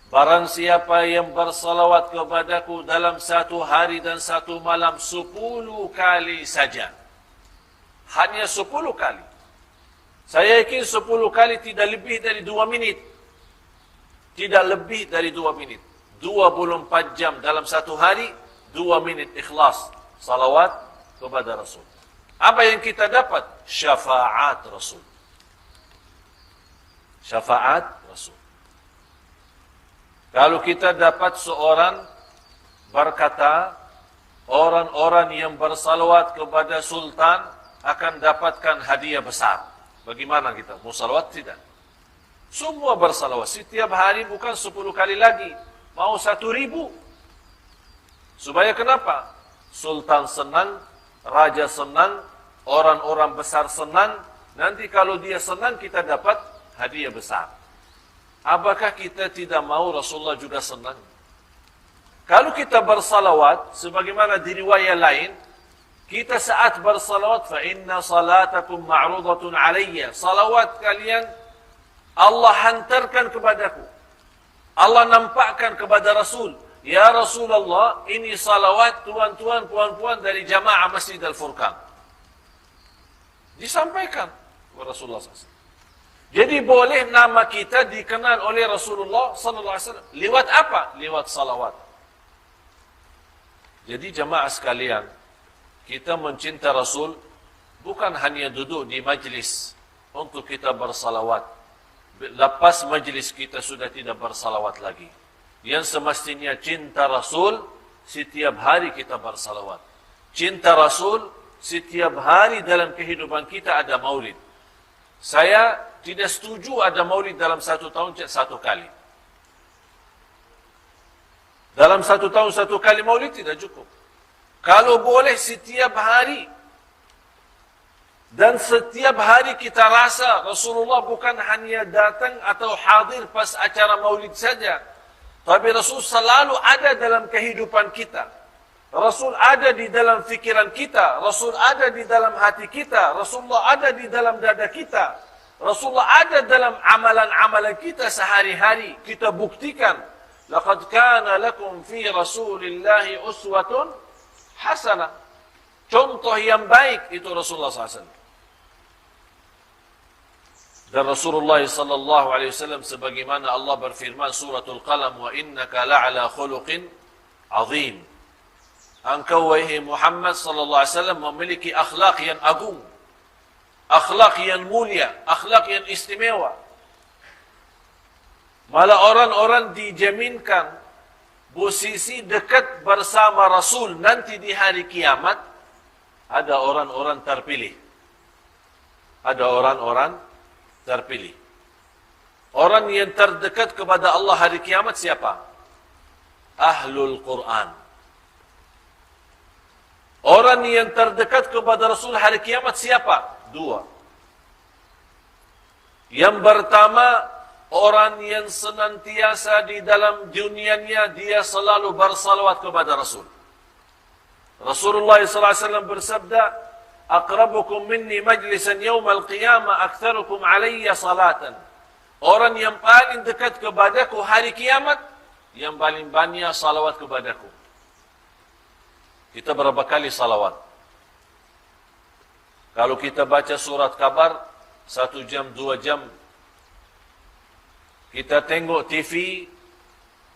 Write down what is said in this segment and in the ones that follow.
barang siapa yang bersalawat kepadaku dalam satu hari dan satu malam 10 kali saja. Hanya 10 kali. Saya yakin 10 kali tidak lebih dari 2 minit. Tidak lebih dari 2 minit. 24 jam dalam satu hari, 2 minit ikhlas salawat kepada Rasul. Apa yang kita dapat? Syafaat Rasul. Syafaat Rasul. Kalau kita dapat seorang berkata, orang-orang yang bersalawat kepada Sultan akan dapatkan hadiah besar. Bagaimana kita? Mau salawat? Tidak. Semua bersalawat. Setiap hari bukan 10 kali lagi. Mau 1.000. Supaya kenapa? Sultan senang, Raja senang, orang-orang besar senang. Nanti kalau dia senang, kita dapat hadiah besar. Apakah kita tidak mau Rasulullah juga senang? Kalau kita bersalawat, sebagaimana di riwayat lain, kita saat bersalawat, fa inna salatakum ma'rudatun alayya. Salawat kalian Allah hantarkan kepadaku. Allah nampakkan kepada Rasul. Ya Rasulullah, ini salawat tuan-tuan, puan-puan dari jamaah Masjid Al-Furqan. Disampaikan kepada Rasulullah SAW. Jadi boleh nama kita dikenal oleh Rasulullah SAW. Lewat apa? Lewat salawat. Jadi jamaah sekalian, kita mencinta Rasul bukan hanya duduk di majlis untuk kita bersalawat. Lepas majlis kita sudah tidak bersalawat lagi. Yang semestinya cinta Rasul, setiap hari kita bersalawat. Cinta Rasul, setiap hari dalam kehidupan kita ada maulid. Saya tidak setuju ada maulid dalam 1 tahun 1 kali. Dalam 1 tahun 1 kali maulid tidak cukup. Kalau boleh setiap hari. Dan setiap hari kita rasa Rasulullah bukan hanya datang atau hadir pas acara maulid saja. Tapi Rasul selalu ada dalam kehidupan kita. Rasul ada di dalam fikiran kita. Rasul ada di dalam hati kita. Rasulullah ada di dalam dada kita. Rasulullah ada dalam amalan-amalan kita sehari-hari. Kita buktikan. Laqad kana lakum fi Rasulillahi uswatun hasanah. Contoh yang baik itu Rasulullah SAW. Dan Rasulullah sallallahu alaihi wasallam sebagaimana Allah berfirman suratul Qalam, wa innaka la'ala khuluqin azim. Engkau wahai Muhammad sallallahu alaihi wasallam memiliki akhlak yang agung, akhlak yang mulia, akhlak yang istimewa. Malah orang-orang dijaminkan posisi dekat bersama Rasul nanti di hari kiamat. Ada orang-orang terpilih. Ada orang-orang terpilih. Orang yang terdekat kepada Allah hari kiamat siapa? Ahlul Quran. Orang yang terdekat kepada Rasul hari kiamat siapa? 2. Yang pertama, orang yang senantiasa di dalam dunianya dia selalu bersalawat kepada Rasul. Rasulullah SAW bersabda, aqrabukum minni majlisan yawmal qiyamah aktsarukum alayya salatan. Orang yang paling dekat kepadaku hari kiamat, yang paling banyak salawat kepadaku. Kita berapa kali salawat? Kalau kita baca surat kabar 1 jam, 2 jam, kita tengok TV,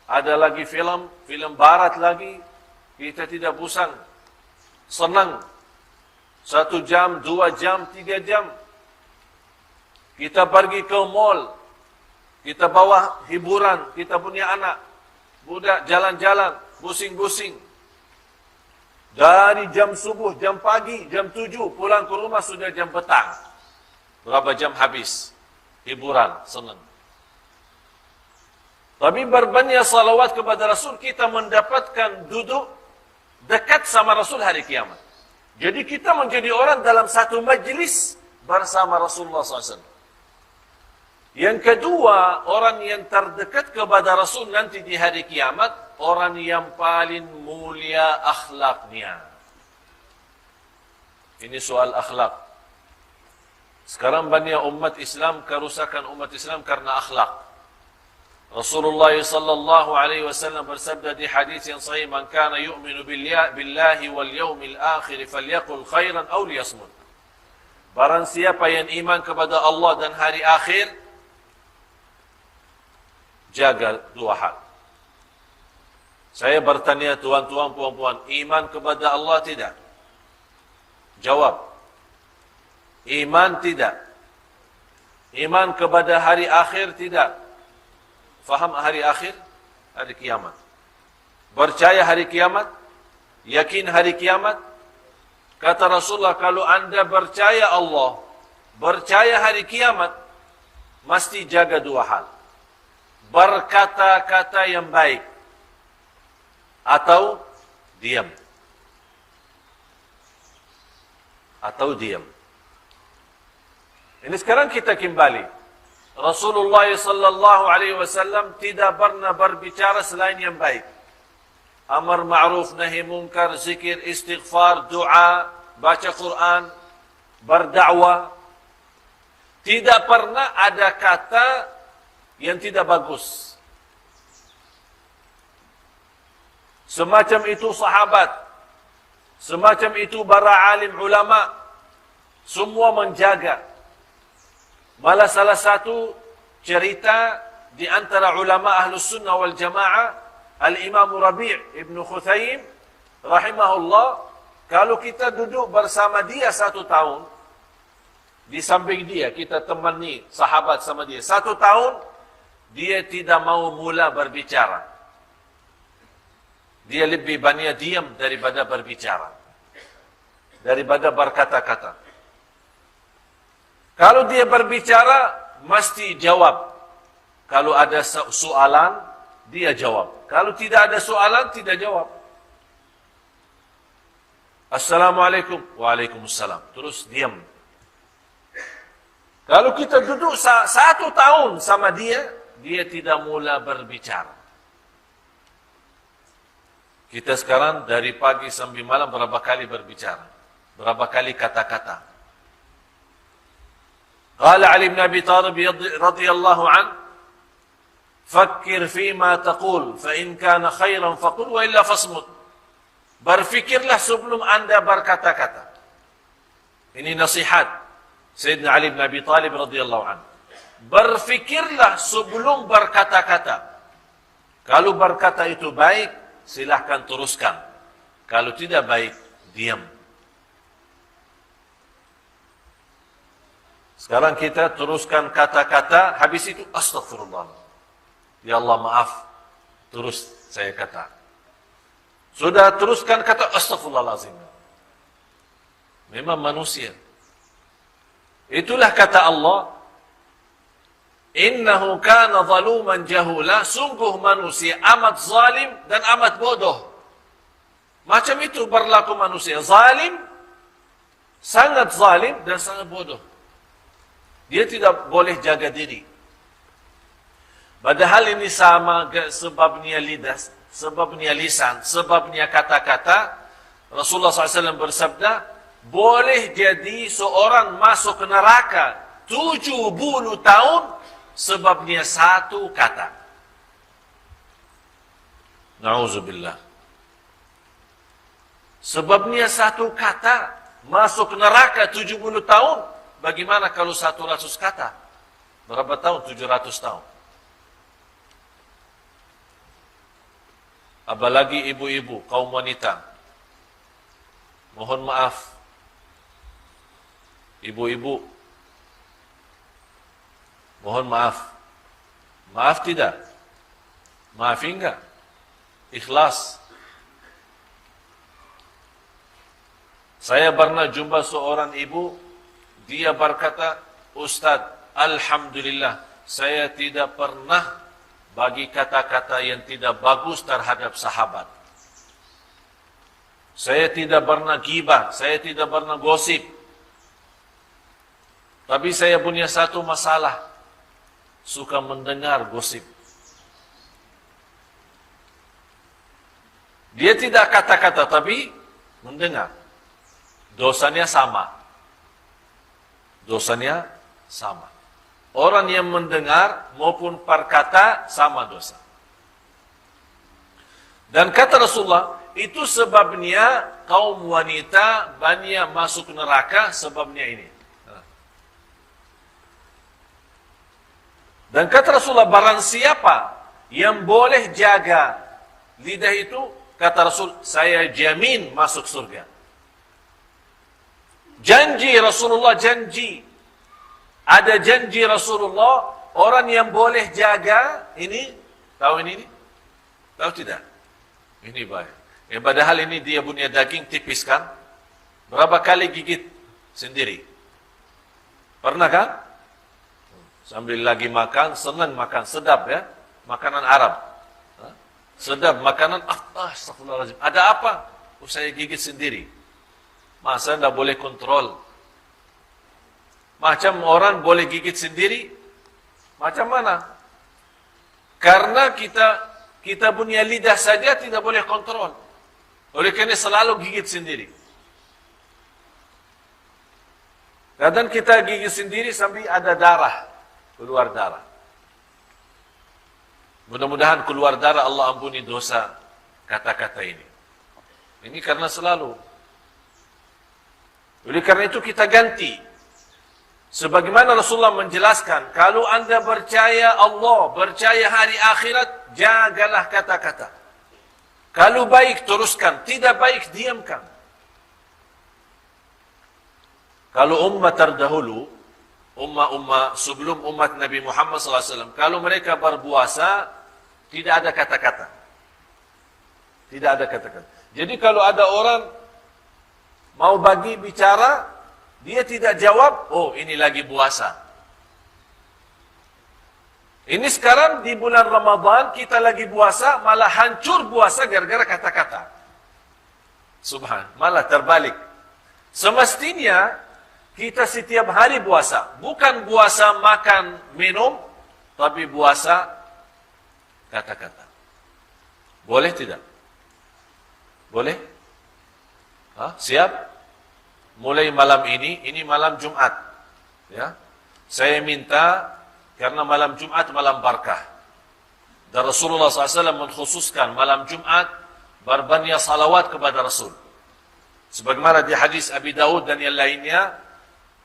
ada lagi film barat lagi, kita tidak bosan, senang. 1 jam, 2 jam, 3 jam. Kita pergi ke mall. Kita bawa hiburan. Kita punya anak. Budak jalan-jalan. Busing-busing. Dari jam subuh, jam pagi, jam 7. Pulang ke rumah sudah jam petang. Berapa jam habis? Hiburan, senang. Tapi berbanyak salawat kepada Rasul, kita mendapatkan duduk dekat sama Rasul hari kiamat. Jadi kita menjadi orang dalam satu majlis bersama Rasulullah SAW. Yang kedua, orang yang terdekat kepada Rasul nanti di hari kiamat, orang yang paling mulia akhlaknya. Ini soal akhlak. Sekarang banyak umat Islam, kerusakan umat Islam karena akhlak. Rasulullah sallallahu alaihi wasallam bersabda di hadis yang sahih, "Man kana yu'minu billahi wal yawmil akhir falyaqul khairan aw liyasmut." Barang siapa yang iman kepada Allah dan hari akhir, jaga dua hal. Saya bertanya tuan-tuan, puan-puan, iman kepada Allah tidak? Jawab. Iman tidak. Iman kepada hari akhir tidak. Faham hari akhir? Hari kiamat. Percaya hari kiamat? Yakin hari kiamat? Kata Rasulullah, kalau anda percaya Allah, percaya hari kiamat, mesti jaga dua hal. Berkata-kata yang baik atau diam. Atau diam. Ini sekarang kita kembali. Rasulullah sallallahu alaihi wasallam tidak pernah berbicara selain yang baik. Amar ma'ruf nahi munkar, zikir, istighfar, doa, baca Quran, berdakwah. Tidak pernah ada kata yang tidak bagus. Semacam itu sahabat, semacam itu para alim ulama, semua menjaga. Malah salah satu cerita di antara ulama Ahlus Sunnah wal Jamaah, Al-Imam Rabi' Ibn Khuthayim rahimahullah, kalau kita duduk bersama dia 1 tahun, di samping dia, kita temani sahabat sama dia 1 tahun, dia tidak mau mula berbicara. Dia lebih banyak diam daripada berbicara, daripada berkata-kata. Kalau dia berbicara, mesti jawab. Kalau ada soalan, dia jawab. Kalau tidak ada soalan, tidak jawab. Assalamualaikum. Waalaikumsalam. Terus diam. Kalau kita duduk 1 tahun sama dia, dia tidak mula berbicara. Kita sekarang dari pagi sampai malam berapa kali berbicara? Berapa kali kata-kata? قال علي بن أبي طالب رضي الله عنه فكر فيما تقول فإن كان خيرا فقل وإلا فاصمت. Berfikirlah sebelum anda berkata-kata. Ini nasihat Sayyidina Ali bin Abi Talib radhiyallahu anhu. Berfikirlah sebelum berkata-kata. Kalau berkata itu baik, silahkan teruskan. Kalau tidak baik, diam. Sekarang kita teruskan kata-kata, habis itu astagfirullah. Ya Allah maaf, terus saya kata. Sudah teruskan kata astagfirullahalazim. Memang manusia. Itulah kata Allah, innahu kana zaluman jahula, sungguh manusia amat zalim dan amat bodoh. Macam itu berlaku manusia, zalim, sangat zalim dan sangat bodoh. Dia tidak boleh jaga diri. Padahal ini sama sebabnya lidah, sebabnya lisan, sebabnya kata-kata. Rasulullah SAW bersabda, boleh jadi seorang masuk ke neraka 70 tahun sebabnya 1 kata. Na'udzubillah. Sebabnya 1 kata masuk neraka 70 tahun. Bagaimana kalau 100 kata? Berapa tahun? 700 tahun. Apalagi ibu-ibu, kaum wanita. Mohon maaf. Ibu-ibu. Mohon maaf. Maaf tidak? Maafi enggak? Ikhlas. Saya pernah jumpa seorang ibu, dia berkata, Ustaz, alhamdulillah, saya tidak pernah bagi kata-kata yang tidak bagus terhadap sahabat. Saya tidak pernah ghibah, saya tidak pernah gosip. Tapi saya punya satu masalah, suka mendengar gosip. Dia tidak kata-kata, tapi mendengar. Dosanya sama. Dosanya sama. orang yang mendengar maupun perkata sama dosa. Dan kata Rasulullah, itu sebabnya kaum wanita banyak masuk neraka, sebabnya ini. Dan kata Rasulullah, barang siapa yang boleh jaga lidah itu, kata Rasul, saya jamin masuk surga. Janji Rasulullah, janji. Ada janji Rasulullah, orang yang boleh jaga ini, tahu ini? Tahu tidak? Ini baik. Padahal ini dia punya daging tipis kan? Berapa kali gigit sendiri? Pernah kan? Sambil lagi makan, senang makan, sedap ya. Makanan Arab. Sedap makanan, astagfirullahaladzim. Ada apa? Saya gigit sendiri. Masa tidak boleh kontrol? Macam orang boleh gigit sendiri? Macam mana? Karena kita punya lidah saja tidak boleh kontrol. Oleh kerana selalu gigit sendiri. Kadang kita gigit sendiri sampai ada darah. Keluar darah. Mudah-mudahan keluar darah, Allah ampuni dosa kata-kata ini. Ini karena selalu. Oleh karena itu kita ganti. Sebagaimana Rasulullah menjelaskan, kalau anda percaya Allah, percaya hari akhirat, jagalah kata-kata. Kalau baik, teruskan. Tidak baik, diamkan. Kalau umat terdahulu, umat sebelum umat Nabi Muhammad SAW, kalau mereka berpuasa, tidak ada kata-kata. Tidak ada kata-kata. Jadi kalau ada orang mau bagi bicara, dia tidak jawab, oh ini lagi puasa. Ini sekarang di bulan Ramadan, kita lagi puasa, malah hancur puasa gara-gara kata-kata. Subhan, malah terbalik. Semestinya, kita setiap hari puasa. Bukan puasa makan, minum, tapi puasa kata-kata. Boleh tidak? Boleh? Siap? Mulai malam ini malam Jumat. Ya, saya minta, karena malam Jumat malam barakah. Dan Rasulullah SAW mengkhususkan malam Jumat berbanyak salawat kepada Rasul. Sebagaimana di hadis Abi Daud dan yang lainnya,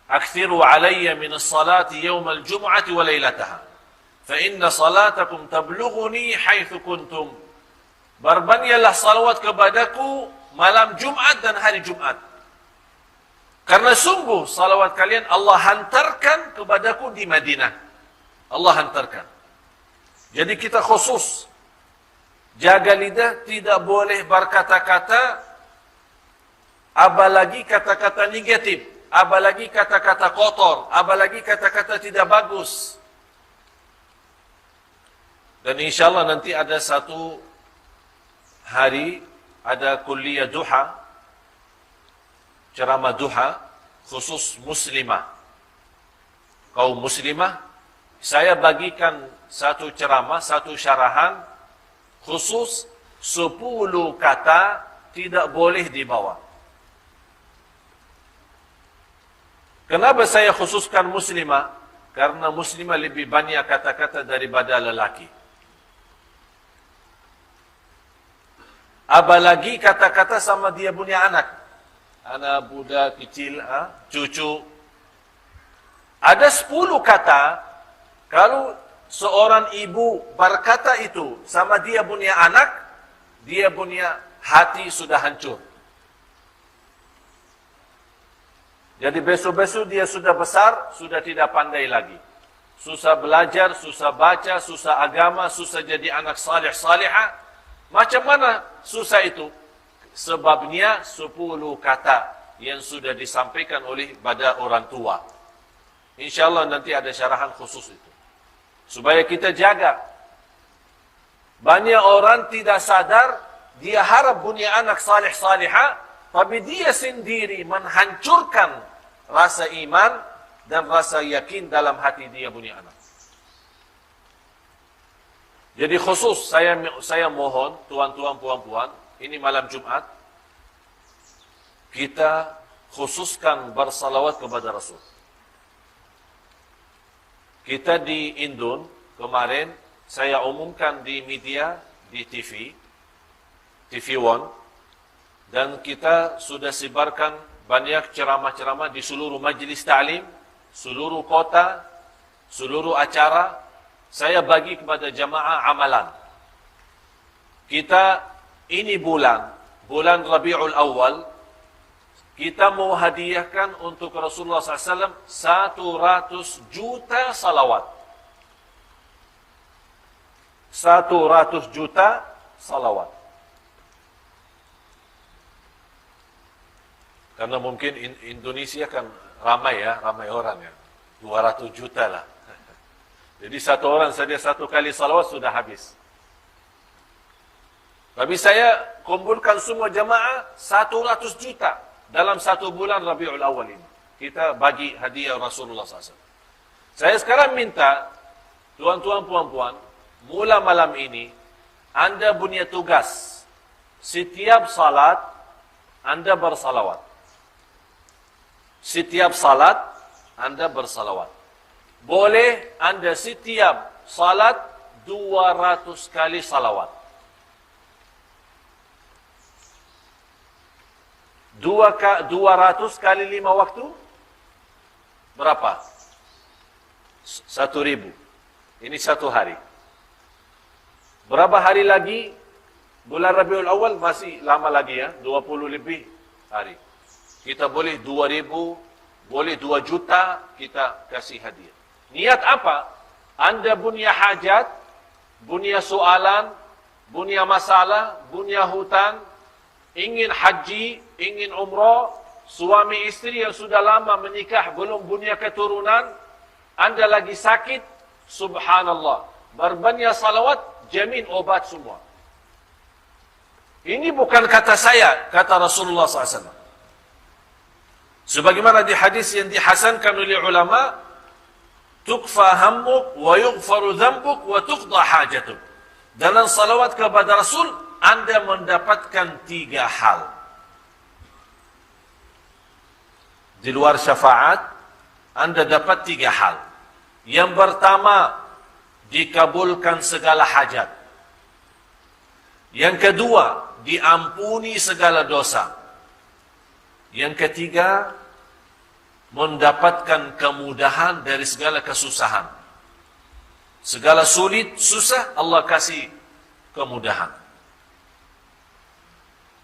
"Aktsiru alayya min as-salati yawm al-jum'ati wa lailataha, fa inna salatakum tablughuni haitsu kuntum." Berbanyaklah salawat kepadaku malam Jumat dan hari Jumat. Karena sungguh salawat kalian Allah hantarkan kepadaku di Madinah. Allah hantarkan. Jadi kita khusus jaga lidah, tidak boleh berkata-kata, apalagi kata-kata negatif, apalagi kata-kata kotor, apalagi kata-kata tidak bagus. Dan insyaAllah nanti ada satu hari, ada kuliah duha, ceramah duha, khusus muslimah. Kaum muslimah, saya bagikan satu ceramah, satu syarahan, khusus 10 kata tidak boleh dibawa. Kenapa saya khususkan muslimah? Karena muslimah lebih banyak kata-kata daripada lelaki. Apalagi kata-kata sama dia punya anak. Anak budak kecil, cucu. Ada 10 kata, kalau seorang ibu berkata itu sama dia punya anak, dia punya hati sudah hancur. Jadi besok-besok dia sudah besar, sudah tidak pandai lagi. Susah belajar, susah baca, susah agama, susah jadi anak salih-salihah. Macam mana susah itu? Sebabnya 10 kata yang sudah disampaikan oleh pada orang tua. InsyaAllah nanti ada syarahan khusus itu. Supaya kita jaga. Banyak orang tidak sadar, dia harap punya anak salih-salihah, tapi dia sendiri menghancurkan rasa iman dan rasa yakin dalam hati dia punya anak. Jadi khusus saya mohon tuan-tuan puan-puan, ini malam Jumat, kita khususkan bersalawat kepada Rasul. Kita di Indon, kemarin saya umumkan di media, di TV One, dan kita sudah sebarkan banyak ceramah-ceramah di seluruh majlis ta'lim, seluruh kota, seluruh acara. Saya bagi kepada jamaah amalan. Kita ini bulan Rabiul Awal, kita mau hadiahkan untuk Rasulullah SAW 100 juta salawat. 100 juta salawat. Karena mungkin Indonesia kan ramai orang ya. 200 juta lah. Jadi satu orang saja satu kali salawat sudah habis. Tapi saya kumpulkan semua jamaah 100 juta dalam satu bulan Rabiul Awal ini. Kita bagi hadiah Rasulullah SAW. Saya sekarang minta, tuan-tuan, puan-puan, mula malam ini, anda punya tugas. Setiap salat, anda bersalawat. Setiap salat, anda bersalawat. Boleh anda setiap salat 200 kali salawat. 200 kali 5 waktu berapa? 1.000. Ini satu hari. Berapa hari lagi? Bulan Rabiul Awal masih lama lagi ya, 20 lebih hari. Kita boleh 2.000, boleh 2 juta kita kasih hadiah. Niat apa? Anda punya hajat, punya soalan, punya masalah, punya hutang, ingin haji, ingin umrah, suami istri yang sudah lama menikah belum punya keturunan, anda lagi sakit, subhanallah, berbanyak salawat, jamin obat semua. Ini bukan kata saya, kata Rasulullah SAW. Sebagaimana di hadis yang dihasankan oleh ulama, tukfa hammuk wa yughfaru dhanbuk wa tuqda hajatuk. Dalam salawat kepada Rasul, anda mendapatkan 3 hal. Di luar syafaat, anda dapat 3 hal. Yang pertama, dikabulkan segala hajat. Yang kedua, diampuni segala dosa. Yang ketiga, mendapatkan kemudahan dari segala kesusahan. Segala sulit, susah, Allah kasih kemudahan.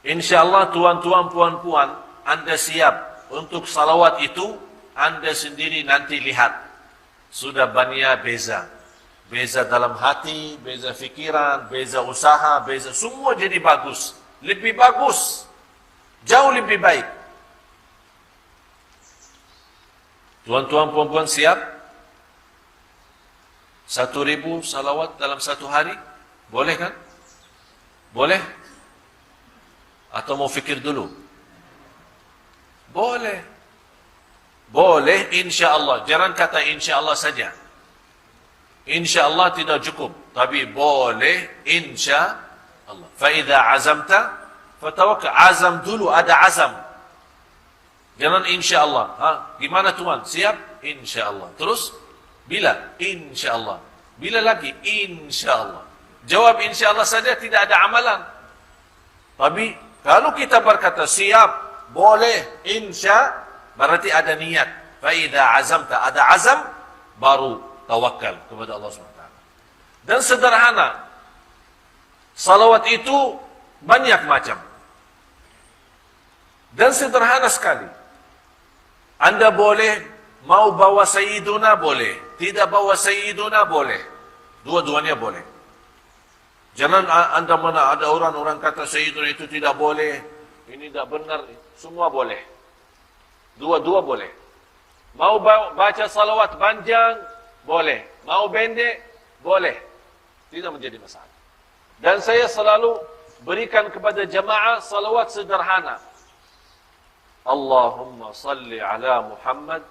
InsyaAllah tuan-tuan, puan-puan, anda siap untuk salawat itu, anda sendiri nanti lihat. Sudah banyak beza. Beza dalam hati, beza fikiran, beza usaha, beza semua jadi bagus. Lebih bagus. Jauh lebih baik. Tuan-tuan, puan-puan siap? 1.000 salawat dalam satu hari? Boleh kan? Boleh? Atau mau fikir dulu? Boleh. Boleh insyaAllah. Jangan kata insyaAllah saja. InsyaAllah tidak cukup. Tapi boleh insyaAllah. Fa'idha azamta, fatawakkal. Azam dulu, ada azam. Jangan insyaAllah. Gimana tuan? Siap? InsyaAllah. Terus? Bila? InsyaAllah. Bila lagi? InsyaAllah. Jawab insyaAllah saja, tidak ada amalan. Tapi kalau kita berkata siap, boleh, insya, berarti ada niat. Fa'idha azamta, ada azam, baru tawakal kepada Allah SWT. Dan sederhana. Salawat itu banyak macam. Dan sederhana sekali. Anda boleh mau bawa Sayyiduna boleh, tidak bawa Sayyiduna boleh. Dua-duanya boleh. Jangan anda mana ada orang kata Sayyiduna itu tidak boleh, ini tidak benar, semua boleh. Dua-dua boleh. Mau baca salawat panjang boleh, mau pendek boleh. Tidak menjadi masalah. Dan saya selalu berikan kepada jamaah salawat sederhana. Allahumma salli ala Muhammad,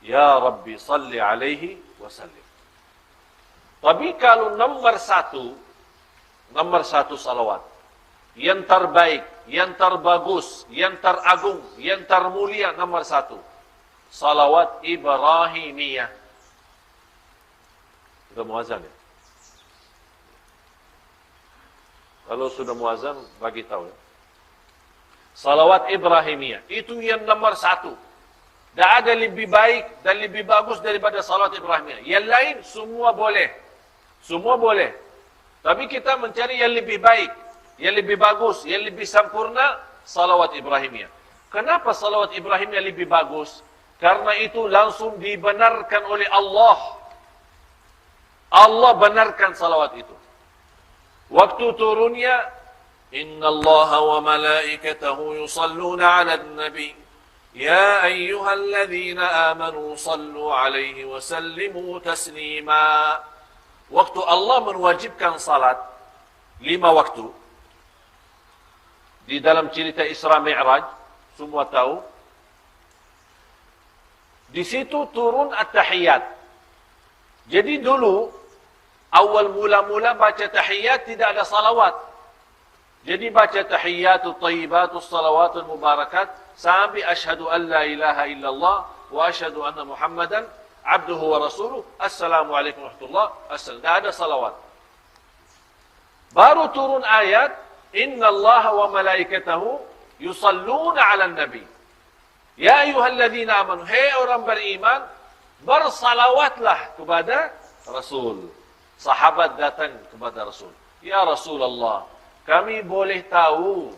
ya Rabbi salli alaihi wasallim. Tapi kalau nomor satu salawat, yang terbaik, yang terbagus, yang teragung, yang termulia, nomor 1, salawat Ibrahimiyah. Sudah muazan ya? Kalau sudah muazan, bagi tahu ya. Salawat Ibrahimiyah. Itu yang nomor 1. Tak ada lebih baik dan lebih bagus daripada salawat Ibrahimiyah. Yang lain, semua boleh. Semua boleh. Tapi kita mencari yang lebih baik, yang lebih bagus, yang lebih sempurna, salawat Ibrahimiyah. Kenapa salawat Ibrahimiyah lebih bagus? Karena itu langsung dibenarkan oleh Allah. Allah benarkan salawat itu. Waktu turunnya, Inna Allah wa malaikatahu yusalluna ala nabi. Ya ayyuhalladzina amanu sallu alaihi wa sallimu taslima. Waktu Allah menwajibkan salat 5 waktu. Di dalam cerita Isra Mi'raj, semua tahu. Di situ turun at-tahiyat. Jadi dulu, awal mula-mula baca tahiyat tidak ada salawat. Jadi baca tahiyatul tayyibatul salawatul mubarakat sampai asyhadu an la ilaha illallah wa asyhadu anna Muhammadan abduhu wa rasuluh. Assalamualaikum warahmatullahi wabarakatuh. Tidak ada salawat. Baru turun ayat Inna Allah wa malaikatahu yusalluna 'alan nabi. Ya ayyuhalladzina amanu, hai orang beriman, bersalawatlah kepada Rasul. Sahabat datang kepada Rasul. Ya Rasulullah, kami boleh tahu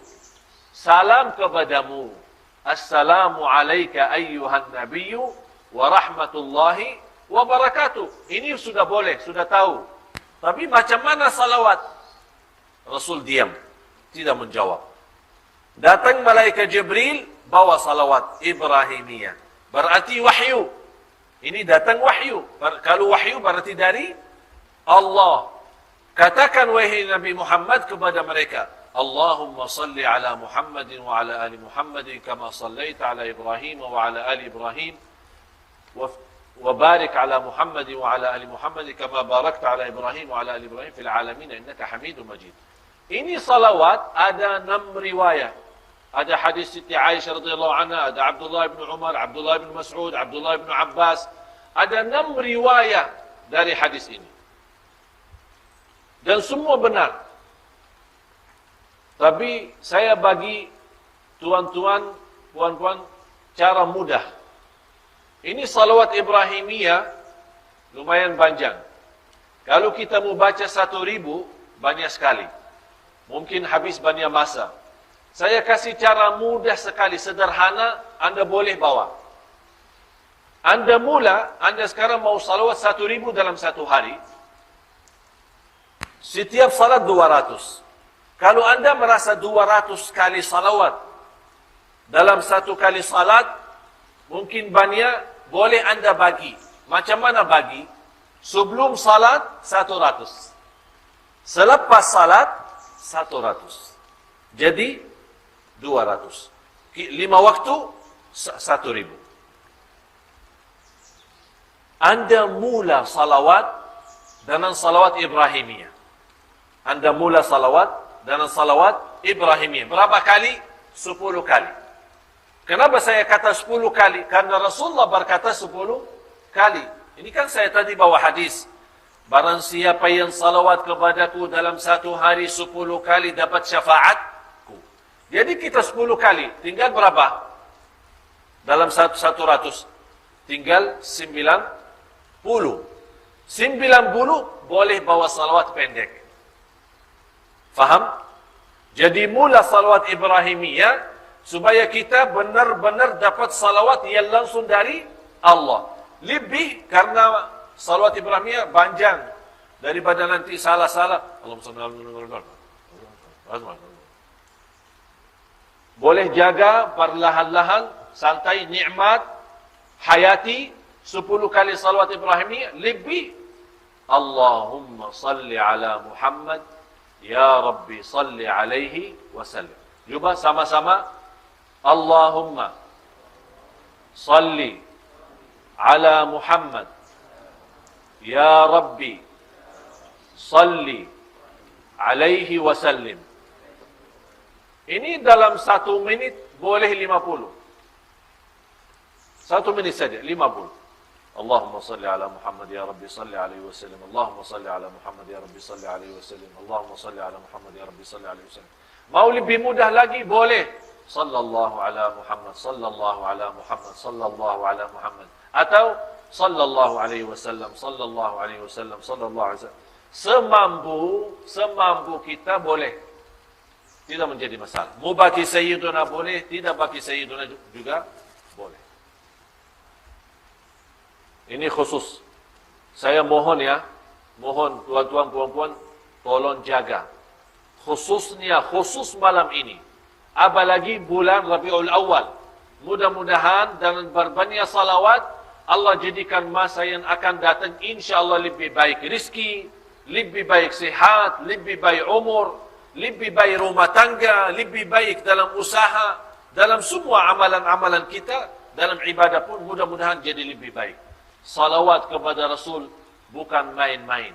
salam kepadamu. Assalamu alayka ayyuhan nabiyyu wa rahmatullahi wa barakatuh. Ini sudah boleh, sudah tahu. Tapi macam mana salawat? Rasul diam, tidak menjawab. Datang malaikat Jibril, bawa salawat Ibrahimiyah. Berarti wahyu. Ini datang wahyu. Kalau wahyu berarti dari Allah. Katakan wahai Nabi Muhammad kepada mereka, Allahumma salli ala Muhammadin wa ala ali Muhammadin kama sallaita ala Ibrahim wa ala ali Ibrahim wa barik ala Muhammadin wa ala ali Muhammadin kama barakta ala Ibrahim wa ala ali Ibrahim fil alamin innaka Hamidum Majid. Ini salawat ada 6 riwayat. Ada hadis Siti Aisyah radhiyallahu anha, ada Abdullah bin Umar, Abdullah bin Mas'ud, Abdullah bin Abbas. Ada 6 riwayat dari hadis ini. Dan semua benar. Tapi saya bagi tuan-tuan, puan-puan, cara mudah. Ini salawat Ibrahimiyah lumayan panjang. Kalau kita mau baca 1,000, banyak sekali. Mungkin habis banyak masa. Saya kasih cara mudah sekali, sederhana, Anda boleh bawa. Anda mula, Anda sekarang mau salawat 1,000 dalam 1 hari. Setiap salat 200. Kalau Anda merasa 200 kali salawat dalam 1 kali salat, mungkin banyak, boleh Anda bagi. Macam mana bagi? Sebelum salat, 100. Selepas salat, 100. Jadi, 200. 5 waktu, 1,000. Anda mula salawat dengan salawat Ibrahimiyah. Anda mula salawat dengan salawat Ibrahimiyah. Berapa kali? 10 kali. Kenapa saya kata 10 kali? Karena Rasulullah berkata 10 kali. Ini kan saya tadi bawa hadis. Barang siapa yang salawat kepadaku dalam 1 hari 10 kali dapat syafaatku. Jadi kita 10 kali. Tinggal berapa? Dalam 100. Tinggal 90. 90 boleh bawa salawat pendek. Faham? Jadi mula salawat Ibrahimiyah supaya kita benar-benar dapat salawat yang langsung dari Allah. Lebih karena salawat Ibrahimiyah panjang daripada nanti salah-salah. Boleh jaga perlahan-lahan, santai, nikmat, hayati 10 kali salawat Ibrahimiyah lebih. Allahumma salli ala Muhammad. Ya Rabbi salli alaihi wasallam. Cuba sama-sama. Allahumma salli ala Muhammad. Ya Rabbi salli alaihi wasallam. Ini dalam 1 minit boleh 50. 1 minit saja, 50. Allahumma salli ala Muhammad ya Rabbi salli alaihi wasallam. Allahumma salli ala Muhammad ya Rabbi salli alaihi wasallam. Allahumma salli ala Muhammad ya Rabbi salli alaihi wasallam. Mau lebih mudah lagi boleh. Sallallahu ala Muhammad, sallallahu ala Muhammad, sallallahu ala Muhammad. Atau sallallahu alaihi wasallam, sallallahu alaihi wasallam, sallallahu alaihi wasallam. Semampu kita boleh. Tidak menjadi masalah. Mau bagi Sayyiduna boleh, tidak bagi Sayyiduna juga boleh. Ini khusus. Saya mohon ya, mohon tuan-tuan, puan-puan, tolong jaga. Khusus malam ini. Apalagi bulan Rabiul Awal. Mudah-mudahan dengan berbanyak salawat, Allah jadikan masa yang akan datang insya-Allah lebih baik rezeki, lebih baik sehat, lebih baik umur, lebih baik rumah tangga, lebih baik dalam usaha, dalam semua amalan-amalan kita, dalam ibadah pun mudah-mudahan jadi lebih baik. Salawat kepada Rasul bukan main-main.